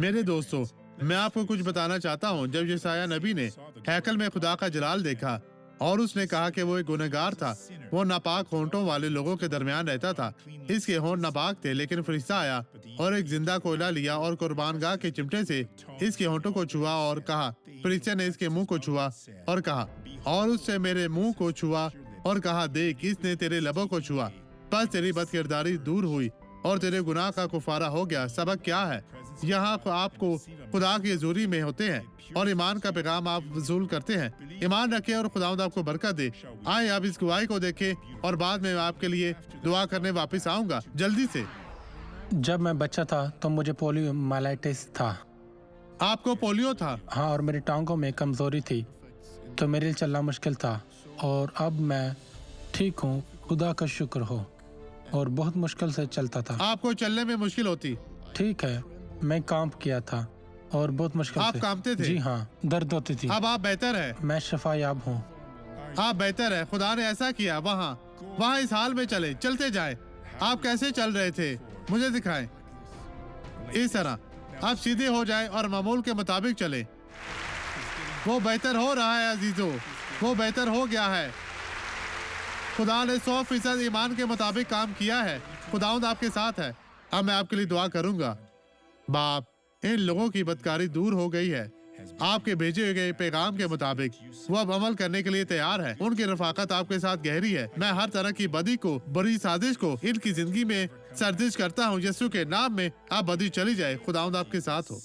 मेरे दोस्तों, मैं आपको कुछ बताना चाहता हूँ। जब यशायाह नबी ने हैकल में खुदा का जलाल देखा और उसने कहा कि वो एक गुनहगार था, वो नापाक होंठों वाले लोगों के दरमियान रहता था। इसके होंठ नापाक थे, लेकिन फरिश्ता आया और एक जिंदा कोयला लिया और कुर्बानगाह के चिमटे से इसके होंठों को छुआ और कहा। फरिश्ते ने इसके मुंह को छुआ और कहा, और उससे मेरे मुंह को छुआ और कहा, देख, इसने तेरे लबों को छुआ, बस तेरी बदकिरदारी दूर हुई और तेरे गुनाह का कुफारा हो गया। सबक क्या है? यहाँ आपको खुदा की हजूरी में होते हैं और ईमान का पैगाम आप वसूल करते हैं। ईमान रखें और खुदावंद आपको बरकत दे। आए आप इस गवाही को देखें और बाद में मैं आपके लिए दुआ करने वापस आऊंगा जल्दी से। जब मैं बच्चा था तो मुझे पोलियोमाइलाइटिस था। आपको पोलियो था? हाँ, और मेरी टांगों में कमजोरी थी, तो मेरे लिए चलना मुश्किल था। और अब मैं ठीक हूँ, खुदा का शुक्र हो। और बहुत मुश्किल से चलता था। आपको चलने में मुश्किल होती? ठीक है, मैं कांप किया था और बहुत मुश्किल आप से। कांपते थे? जी हाँ, दर्द होती थी। अब आप बेहतर है? मैं शफायाब हूँ। आप बेहतर है। खुदा ने ऐसा किया। वहाँ इस हाल में चलते जाए। आप कैसे चल रहे थे, मुझे दिखाएं। इस तरह आप सीधे हो जाए और मामूल के मुताबिक चले। वो बेहतर हो रहा है अजीजों, वो बेहतर हो गया है। खुदा ने 100% ईमान के मुताबिक काम किया है। खुदावंद आपके साथ है। अब मैं आपके लिए दुआ करूंगा। बाप, इन लोगों की बदकारी दूर हो गई है। आपके भेजे गए पैगाम के मुताबिक वो अब अमल करने के लिए तैयार है। उनकी रफाकत आपके साथ गहरी है। मैं हर तरह की बदी को, बुरी साजिश को इनकी जिंदगी में सर्जिश करता हूँ। यीशु के नाम में आप बदी चली जाए। खुदावंद आपके साथ हो।